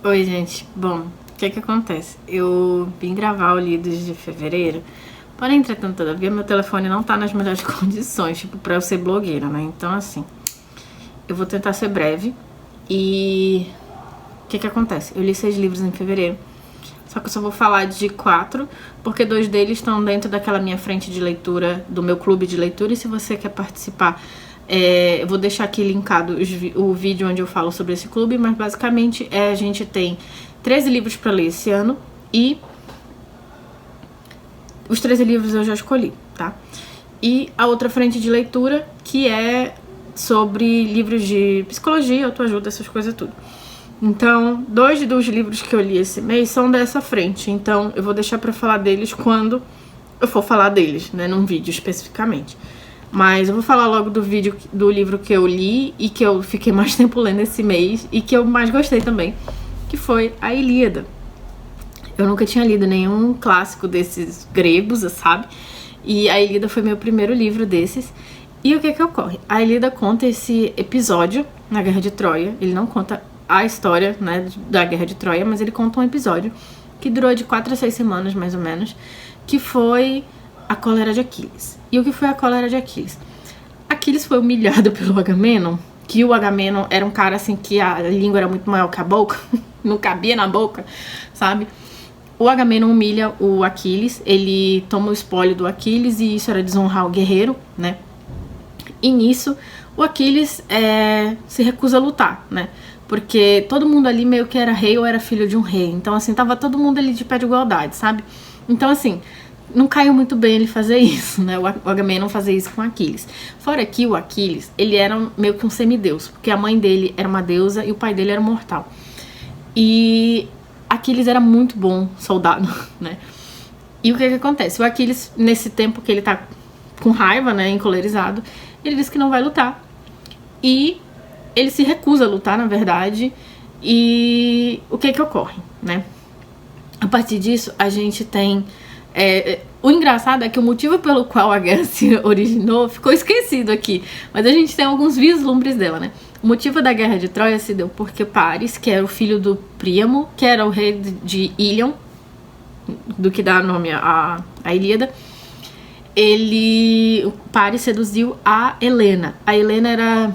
Oi, gente. Bom, o que acontece? Eu vim gravar o Lidos de fevereiro, porém, entretanto, todavia, meu telefone não tá nas melhores condições, tipo, pra eu ser blogueira, né? Então, assim, eu vou tentar ser breve. E o que acontece? Eu li 6 livros em fevereiro, só que eu só vou falar de 4, porque 2 deles estão dentro daquela minha frente de leitura, do meu clube de leitura, e se você quer participar, eu vou deixar aqui linkado o vídeo onde eu falo sobre esse clube, mas basicamente a gente tem 13 livros para ler esse ano e os 13 livros eu já escolhi, tá? E a outra frente de leitura que é sobre livros de psicologia, autoajuda, essas coisas tudo. Então, 2 dos livros que eu li esse mês são dessa frente, então eu vou deixar pra falar deles quando eu for falar deles, né, num vídeo especificamente. Mas eu vou falar logo do livro que eu li e que eu fiquei mais tempo lendo esse mês e que eu mais gostei também, que foi a Ilíada. Eu nunca tinha lido nenhum clássico desses gregos, sabe? E a Ilíada foi meu primeiro livro desses. E o que ocorre? A Ilíada conta esse episódio na Guerra de Troia. Ele não conta a história, né, da Guerra de Troia, mas ele conta um episódio que durou de 4 a 6 semanas, mais ou menos, que foi a cólera de Aquiles. E o que foi a cólera de Aquiles? Aquiles foi humilhado pelo Agamenon, que o Agamenon era um cara assim que a língua era muito maior que a boca, não cabia na boca, sabe? O Agamenon humilha o Aquiles, ele toma o espólio do Aquiles e isso era desonrar o guerreiro, né? E nisso, o Aquiles se recusa a lutar, né? Porque todo mundo ali meio que era rei ou era filho de um rei. Então, assim, tava todo mundo ali de pé de igualdade, sabe? Então, assim, não caiu muito bem ele fazer isso, né? O Agamenon fazer isso com Aquiles. Fora que o Aquiles, ele era meio que um semideus, porque a mãe dele era uma deusa e o pai dele era um mortal. E Aquiles era muito bom soldado, né? E o que acontece? O Aquiles, nesse tempo que ele tá com raiva, né, encolerizado, ele diz que não vai lutar. E ele se recusa a lutar, na verdade. E o que ocorre, né? A partir disso, a gente tem... o engraçado é que o motivo pelo qual a guerra se originou ficou esquecido aqui. Mas a gente tem alguns vislumbres dela, né? O motivo da Guerra de Troia se deu porque Paris, que era o filho do Príamo, que era o rei de Ilion, do que dá nome à Ilíada, Paris seduziu a Helena. A Helena era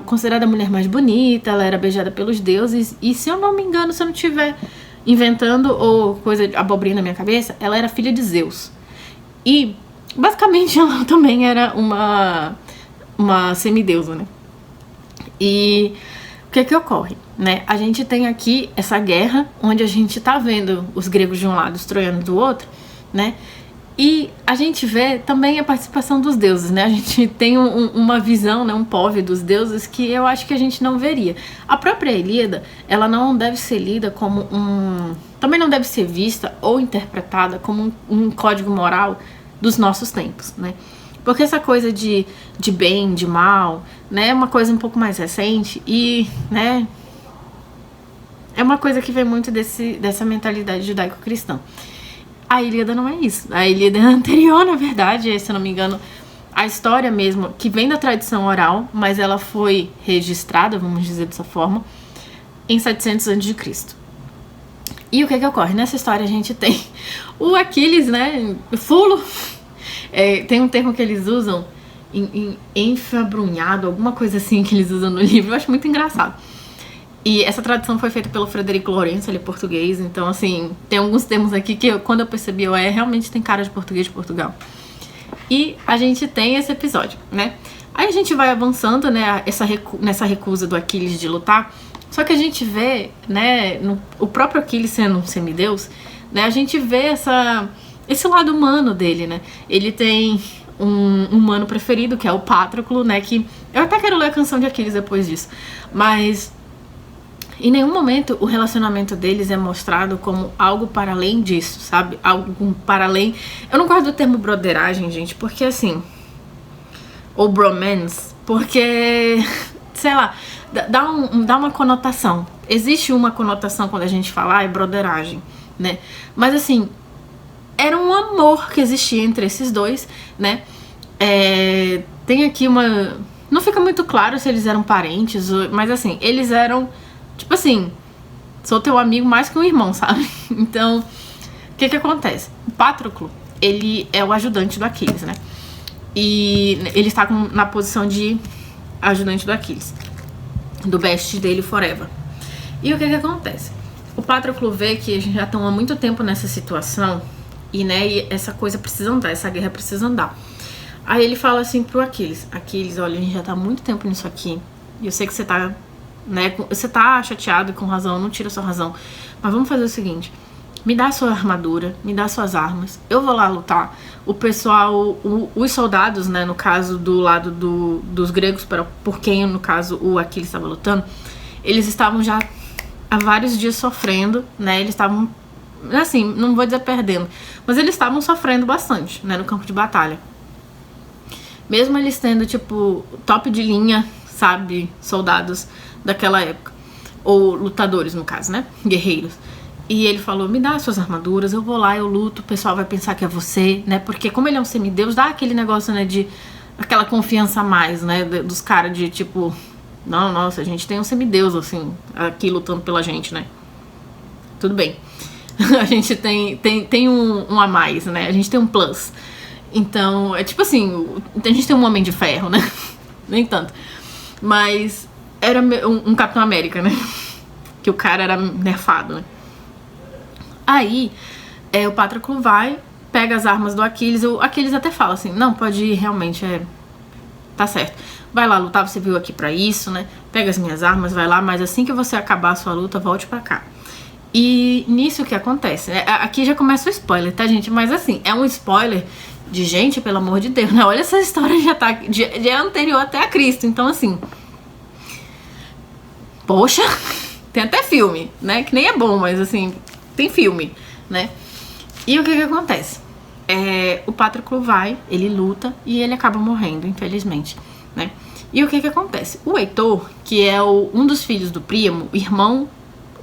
considerada a mulher mais bonita, ela era beijada pelos deuses, e se eu não me engano, se eu não estiver inventando ou coisa de abobrinha na minha cabeça, ela era filha de Zeus. E, basicamente, ela também era uma semideusa, né? E o que ocorre, né? A gente tem aqui essa guerra, onde a gente tá vendo os gregos de um lado, os troianos do outro, né? E a gente vê também a participação dos deuses, né? A gente tem uma visão, né, um POV dos deuses que eu acho que a gente não veria. A própria Ilíada, ela não deve ser lida como também não deve ser vista ou interpretada como um código moral dos nossos tempos, né? Porque essa coisa de bem, de mal, né, é uma coisa um pouco mais recente e, né, é uma coisa que vem muito dessa mentalidade judaico-cristã. A Ilíada não é isso. A Ilíada é anterior, na verdade, se eu não me engano, a história mesmo, que vem da tradição oral, mas ela foi registrada, vamos dizer dessa forma, em 700 a.C. E o que ocorre? Nessa história a gente tem o Aquiles, né, fulo, tem um termo que eles usam, enfabrunhado, alguma coisa assim que eles usam no livro, eu acho muito engraçado. E essa tradução foi feita pelo Frederico Lourenço, ele é português, então assim, tem alguns termos aqui que quando eu percebi, realmente tem cara de português de Portugal. E a gente tem esse episódio, né? Aí a gente vai avançando, né, nessa recusa do Aquiles de lutar, só que a gente vê, né, o próprio Aquiles sendo um semideus, né, a gente vê esse lado humano dele, né? Ele tem um humano preferido, que é o Patroclo, né, que eu até quero ler a canção de Aquiles depois disso, mas em nenhum momento o relacionamento deles é mostrado como algo para além disso, sabe? Algo para além... Eu não gosto do termo broderagem, gente, porque assim... Ou bromance, porque... Sei lá, dá uma conotação. Existe uma conotação quando a gente fala, broderagem, né? Mas assim, era um amor que existia entre esses dois, né? Tem aqui uma... Não fica muito claro se eles eram parentes, mas assim, eles eram... Tipo assim, sou teu amigo mais que um irmão, sabe? Então, o que acontece? O Patroclo, ele é o ajudante do Aquiles, né? E ele está na posição de ajudante do Aquiles, do best dele forever. E o que acontece? O Patroclo vê que a gente já está há muito tempo nessa situação e, né, e essa coisa precisa andar, essa guerra precisa andar. Aí ele fala assim pro Aquiles: Aquiles, olha, a gente já tá há muito tempo nisso aqui e eu sei que você tá, né, você tá chateado e com razão, não tira sua razão, mas vamos fazer o seguinte: me dá sua armadura, me dá suas armas, eu vou lá lutar. O pessoal, os soldados, né, no caso do lado dos gregos, por quem no caso o Aquiles estava lutando, eles estavam já há vários dias sofrendo, né, eles estavam, assim, não vou dizer perdendo, mas eles estavam sofrendo bastante, né, no campo de batalha. Mesmo eles tendo, tipo, top de linha, sabe, soldados daquela época, ou lutadores no caso, né, guerreiros. E ele falou: me dá as suas armaduras, eu vou lá, eu luto, o pessoal vai pensar que é você, né? Porque como ele é um semideus, dá aquele negócio, né, de aquela confiança a mais, né, dos caras de tipo, não, nossa, a gente tem um semideus, assim, aqui lutando pela gente, né? Tudo bem. A gente tem um a mais, né? A gente tem um plus. Então, é tipo assim, a gente tem um Homem de Ferro, né? Nem tanto. Mas era um Capitão América, né? Que o cara era nerfado, né? Aí, o Patroclo vai, pega as armas do Aquiles. O Aquiles até fala assim: não, pode ir, realmente, tá certo. Vai lá lutar, você veio aqui pra isso, né? Pega as minhas armas, vai lá, mas assim que você acabar a sua luta, volte pra cá. E nisso o que acontece, né? Aqui já começa o spoiler, tá, gente? Mas assim, é um spoiler de gente, pelo amor de Deus, né? Olha, essa história já tá é anterior até a Cristo. Então, assim, poxa, tem até filme, né? Que nem é bom, mas assim, tem filme, né? E o que acontece? O Patroclo vai, ele luta e ele acaba morrendo, infelizmente, né? E o que acontece? O Heitor, que é um dos filhos do Príamo, irmão,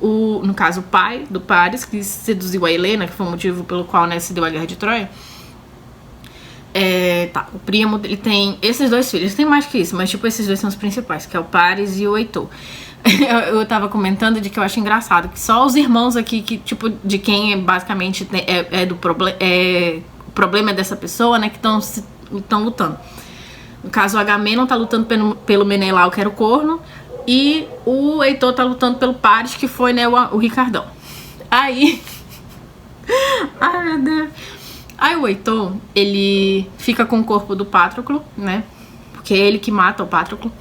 no caso o pai do Paris, que seduziu a Helena, que foi o motivo pelo qual, né, se deu a Guerra de Troia. O Príamo, ele tem esses dois filhos, tem mais que isso, mas tipo, esses dois são os principais, que é o Paris e o Heitor. Eu tava comentando de que eu acho engraçado que só os irmãos aqui, que tipo, de quem basicamente o problema é dessa pessoa, né, que estão lutando. No caso, o Agamenon tá lutando pelo Menelau, que era o corno, e o Heitor tá lutando pelo Paris, que foi, né, o Ricardão. Aí ai, meu Deus. Aí o Heitor, ele fica com o corpo do Patroclo, né, porque é ele que mata o Patroclo.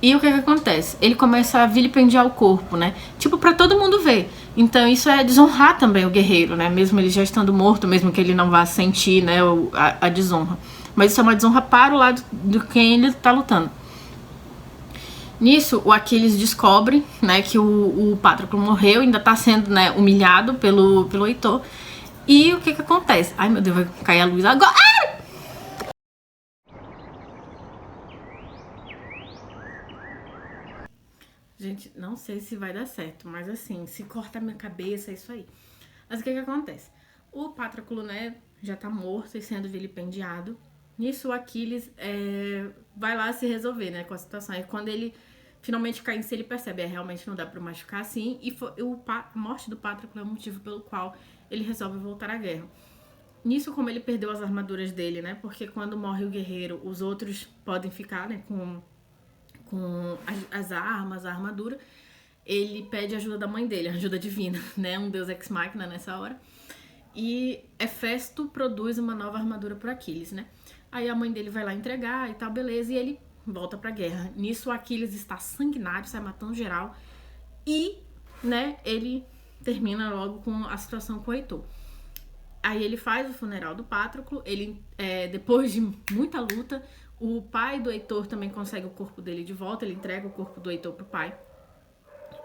E o que acontece? Ele começa a vilipendiar o corpo, né? Tipo, pra todo mundo ver. Então isso é desonrar também o guerreiro, né? Mesmo ele já estando morto, mesmo que ele não vá sentir, né, a desonra. Mas isso é uma desonra para o lado de quem ele tá lutando. Nisso, o Aquiles descobre, né, que o Patroclo morreu, ainda tá sendo, né, humilhado pelo Heitor. E o que acontece? Ai, meu Deus, vai cair a luz agora. Ah! Gente, não sei se vai dar certo, mas assim, se corta a minha cabeça, é isso aí. Mas o que acontece? O Patroclo, né, já tá morto e sendo vilipendiado. Nisso, o Aquiles vai lá se resolver, né, com a situação. E quando ele finalmente cai em si, ele percebe, realmente não dá pra machucar assim. E a morte do Patroclo é o motivo pelo qual ele resolve voltar à guerra. Nisso, como ele perdeu as armaduras dele, né, porque quando morre o guerreiro, os outros podem ficar, né, com as armas, a armadura. Ele pede ajuda da mãe dele, ajuda divina, né? Um deus ex machina nessa hora. E Hefesto produz uma nova armadura para Aquiles, né? Aí a mãe dele vai lá entregar e tal, beleza, e ele volta pra guerra. Nisso, o Aquiles está sanguinário, sai matando geral. E, né, ele termina logo com a situação com o Heitor. Aí ele faz o funeral do Patroclo, depois de muita luta, o pai do Heitor também consegue o corpo dele de volta, ele entrega o corpo do Heitor pro pai.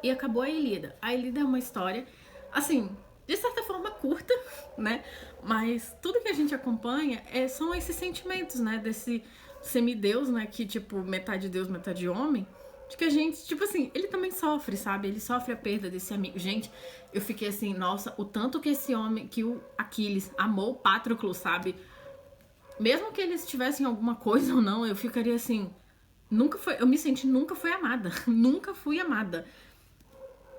E acabou a Ilíada. A Ilíada é uma história, assim, de certa forma curta, né? Mas tudo que a gente acompanha são esses sentimentos, né? Desse semideus, né? Que, tipo, metade Deus, metade homem. De que a gente, tipo assim, ele também sofre, sabe? Ele sofre a perda desse amigo. Gente, eu fiquei assim, nossa, o tanto que esse homem, que o Aquiles amou o Patroclo, sabe? Mesmo que eles tivessem alguma coisa ou não, eu ficaria assim, nunca foi amada. Nunca fui amada.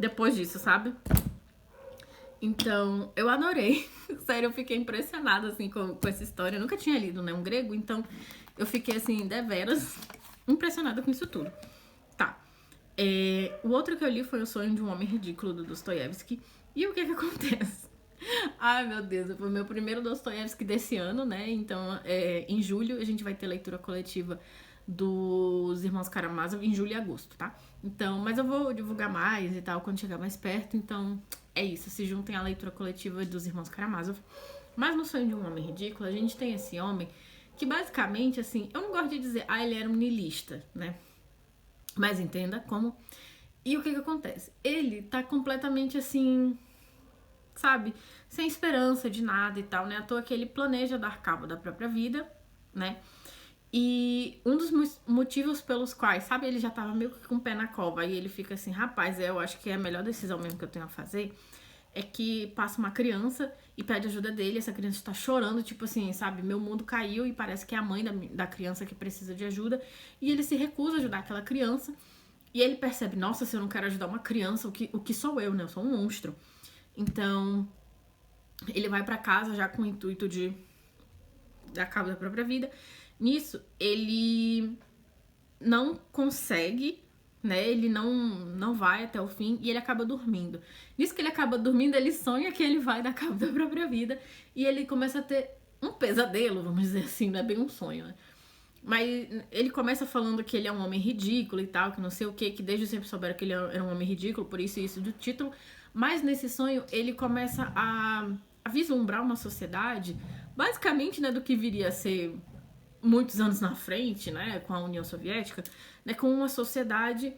depois disso, sabe? Então, eu adorei. Sério, eu fiquei impressionada, assim, com essa história. Eu nunca tinha lido, né, um grego, então eu fiquei, assim, deveras impressionada com isso tudo. Tá. O outro que eu li foi O Sonho de um Homem Ridículo, do Dostoiévski. E o que que acontece? Ai, meu Deus, foi o meu primeiro Dostoiévski desse ano, né? Então, em julho, a gente vai ter leitura coletiva dos Irmãos Karamazov em julho e agosto, tá? Então, mas eu vou divulgar mais e tal quando chegar mais perto, então é isso, se juntem à leitura coletiva dos Irmãos Karamazov. Mas no Sonho de um Homem Ridículo, a gente tem esse homem que basicamente, assim, eu não gosto de dizer, ele era um niilista, né? Mas entenda como. E o que acontece? Ele tá completamente assim, sabe, sem esperança de nada e tal, né? À toa que ele planeja dar cabo da própria vida, né? E um dos motivos pelos quais, sabe, ele já tava meio que com o pé na cova, e ele fica assim, rapaz, eu acho que é a melhor decisão mesmo que eu tenho a fazer, é que passa uma criança e pede ajuda dele, essa criança está chorando, tipo assim, sabe, meu mundo caiu e parece que é a mãe da criança que precisa de ajuda, e ele se recusa a ajudar aquela criança, e ele percebe, nossa, se eu não quero ajudar uma criança, o que sou eu, né, eu sou um monstro. Então, ele vai pra casa já com o intuito de dar cabo da própria vida. Nisso, ele não consegue, né? Ele não vai até o fim e ele acaba dormindo. Nisso que ele acaba dormindo, ele sonha que ele vai dar cabo da própria vida e ele começa a ter um pesadelo, vamos dizer assim, não é bem um sonho, né? Mas ele começa falando que ele é um homem ridículo e tal, que não sei o que desde sempre souberam que ele era um homem ridículo, por isso do título. Mas nesse sonho, ele começa a vislumbrar uma sociedade, basicamente, né, do que viria a ser muitos anos na frente, né, com a União Soviética, né, com uma sociedade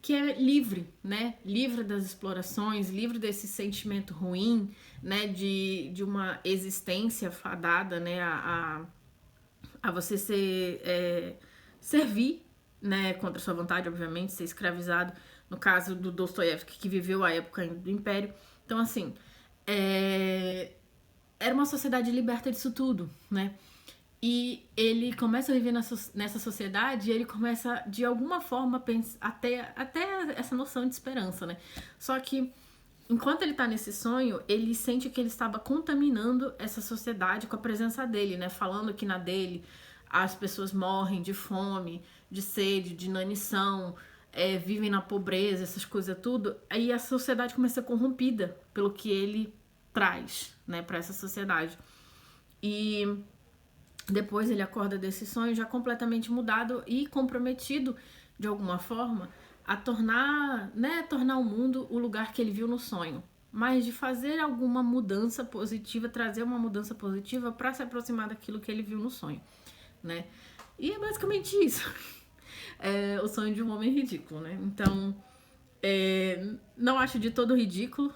que é livre, né, livre das explorações, livre desse sentimento ruim, né, de uma existência fadada, né, a você servir, né, contra sua vontade, obviamente, ser escravizado, no caso do Dostoiévski, que viveu a época do Império. Então, assim, era uma sociedade liberta disso tudo, né? E ele começa a viver nessa sociedade e ele começa, de alguma forma, até essa noção de esperança, né? Só que, enquanto ele tá nesse sonho, ele sente que ele estava contaminando essa sociedade com a presença dele, né? Falando que na dele as pessoas morrem de fome, de sede, de inanição, vivem na pobreza, essas coisas tudo. Aí a sociedade começa a ser corrompida pelo que ele traz, né, para essa sociedade. E depois ele acorda desse sonho já completamente mudado e comprometido, de alguma forma, a tornar o mundo o lugar que ele viu no sonho. Mas de fazer alguma mudança positiva, trazer uma mudança positiva para se aproximar daquilo que ele viu no sonho, né? E é basicamente isso. O sonho de um homem ridículo, né? Então, não acho de todo ridículo,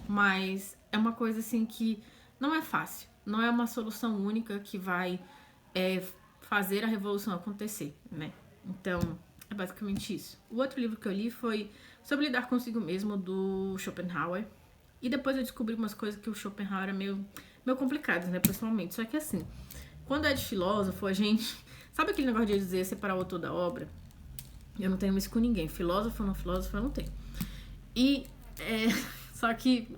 mas é uma coisa assim que não é fácil. Não é uma solução única que vai fazer a revolução acontecer, né? Então, é basicamente isso. O outro livro que eu li foi Sobre Lidar Consigo Mesmo, do Schopenhauer. E depois eu descobri umas coisas que o Schopenhauer é meio complicadas, né, pessoalmente. Só que assim, quando é de filósofo, a gente... Sabe aquele negócio de dizer separar o autor da obra? Eu não tenho isso com ninguém. Filósofo ou não filósofo, eu não tenho. E, só que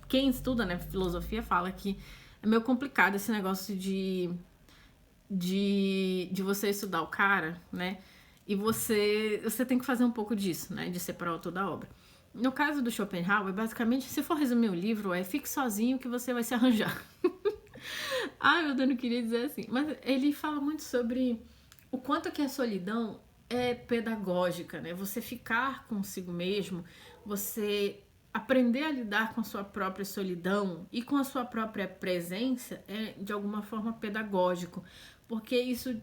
quem estuda, né, filosofia fala que é meio complicado esse negócio de você estudar o cara, né? E você tem que fazer um pouco disso, né? De separar o autor da obra. No caso do Schopenhauer, basicamente, se for resumir o livro, fique sozinho que você vai se arranjar. Ai, meu Deus, não queria dizer assim. Mas ele fala muito sobre o quanto que a solidão é pedagógica, né? Você ficar consigo mesmo, você aprender a lidar com a sua própria solidão e com a sua própria presença é, de alguma forma, pedagógico. Porque isso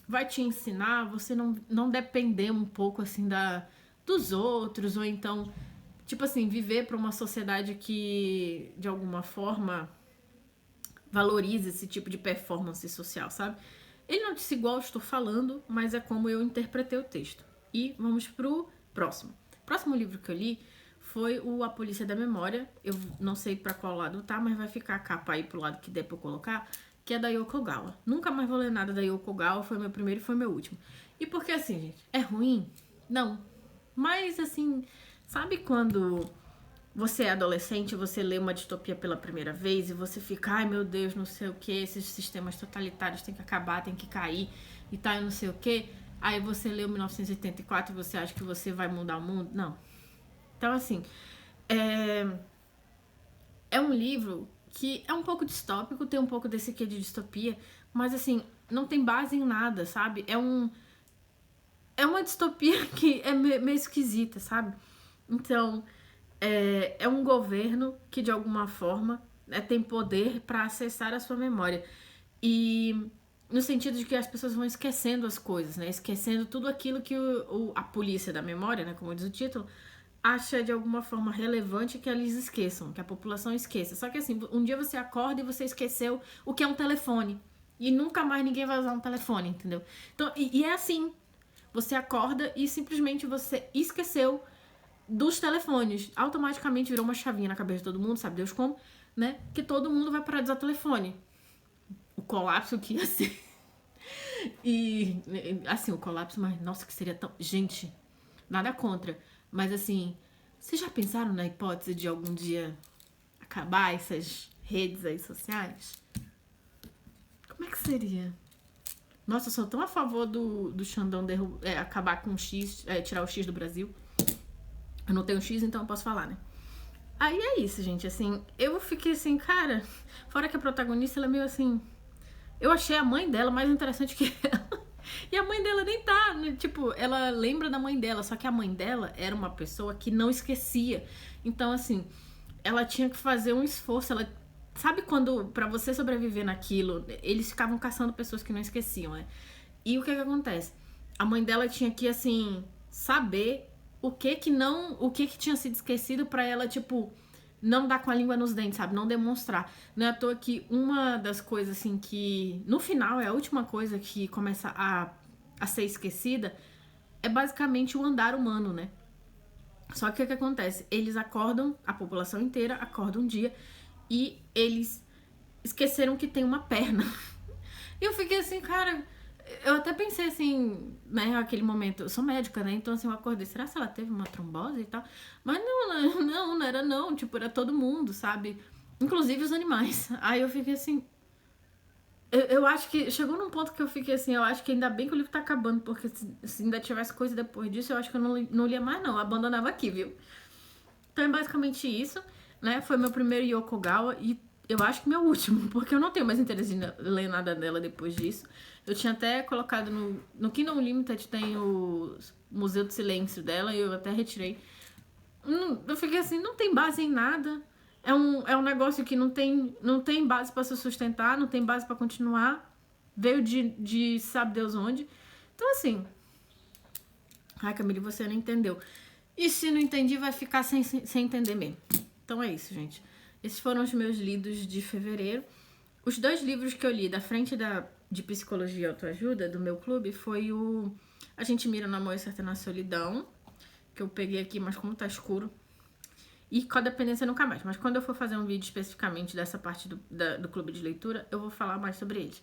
vai te ensinar a você não depender um pouco, assim, dos outros, ou então, tipo assim, viver para uma sociedade que, de alguma forma, valoriza esse tipo de performance social, sabe? Ele não disse igual eu estou falando, mas é como eu interpretei o texto. E vamos pro próximo. O próximo livro que eu li foi o A Polícia da Memória. Eu não sei pra qual lado tá, mas vai ficar a capa aí pro lado que der pra eu colocar, que é da Yoko Ogawa. Nunca mais vou ler nada da Yoko Ogawa, foi meu primeiro e foi meu último. E porque assim, gente, é ruim? Não. Mas, assim, sabe quando você é adolescente, você lê uma distopia pela primeira vez e você fica, ai meu Deus, não sei o que, esses sistemas totalitários têm que acabar, têm que cair e tal, não sei o que. Aí você lê o 1984 e você acha que você vai mudar o mundo? Não. Então, assim, é um livro que é um pouco distópico, tem um pouco desse quê de distopia, mas, assim, não tem base em nada, sabe? É uma distopia que é meio esquisita, sabe? Então, é um governo que, de alguma forma, tem poder para acessar a sua memória. E no sentido de que as pessoas vão esquecendo as coisas, né? Esquecendo tudo aquilo que a polícia da memória, né? Como diz o título, acha de alguma forma relevante que eles esqueçam, que a população esqueça. Só que assim, um dia você acorda e você esqueceu o que é um telefone. E nunca mais ninguém vai usar um telefone, entendeu? Então, e é assim. Você acorda e simplesmente você esqueceu dos telefones. Automaticamente virou uma chavinha na cabeça de todo mundo, sabe Deus como, né? Que todo mundo vai parar de usar telefone. O colapso que ia ser. E, assim, o colapso, mas nossa, que seria tão... Gente, nada contra. Mas, assim, vocês já pensaram na hipótese de algum dia acabar essas redes aí sociais? Como é que seria? Nossa, eu sou tão a favor do Xandão acabar com o X, tirar o X do Brasil. Eu não tenho X, então eu posso falar, né? Aí é isso, gente, assim, eu fiquei assim, cara, fora que a protagonista, ela é meio assim... Eu achei a mãe dela mais interessante que ela. E a mãe dela nem tá, né? Tipo, ela lembra da mãe dela, só que a mãe dela era uma pessoa que não esquecia. Então, assim, ela tinha que fazer um esforço, ela... Sabe quando, pra você sobreviver naquilo, eles ficavam caçando pessoas que não esqueciam, né? E o que acontece? A mãe dela tinha que, assim, saber o que tinha sido esquecido pra ela, tipo, não dar com a língua nos dentes, sabe? Não demonstrar. Não é à toa que uma das coisas, assim, que no final é a última coisa que começa a ser esquecida é basicamente o andar humano, né? Só que o que acontece? Eles acordam, a população inteira acorda um dia e eles esqueceram que tem uma perna. E eu fiquei assim, cara, eu até pensei assim, né, naquele momento, eu sou médica, né, então assim, eu acordei, será que ela teve uma trombose e tal? Mas não era não, tipo, era todo mundo, sabe? Inclusive os animais. Aí eu fiquei assim, eu acho que chegou num ponto que eu fiquei assim, eu acho que ainda bem que o livro tá acabando, porque se ainda tivesse coisa depois disso, eu acho que eu não lia mais não, eu abandonava aqui, viu? Então é basicamente isso, né? Foi meu primeiro Yokogawa e eu acho que meu último, porque eu não tenho mais interesse em ler nada dela depois disso. Eu tinha até colocado no Kindle Unlimited, tem o Museu do Silêncio dela e eu até retirei. Eu fiquei assim, não tem base em nada. É um negócio que não tem base pra se sustentar, não tem base pra continuar. Veio de sabe Deus onde. Então assim... Ai, Camille, você não entendeu. E se não entendi, vai ficar sem entender mesmo. Então é isso, gente. Esses foram os meus lidos de fevereiro. Os 2 livros que eu li da frente de Psicologia e Autoajuda, do meu clube, foi o A Gente Mira no Amor e Certa na Solidão, que eu peguei aqui, mas como tá escuro. E Codependência Nunca Mais. Mas quando eu for fazer um vídeo especificamente dessa parte do clube de leitura, eu vou falar mais sobre eles.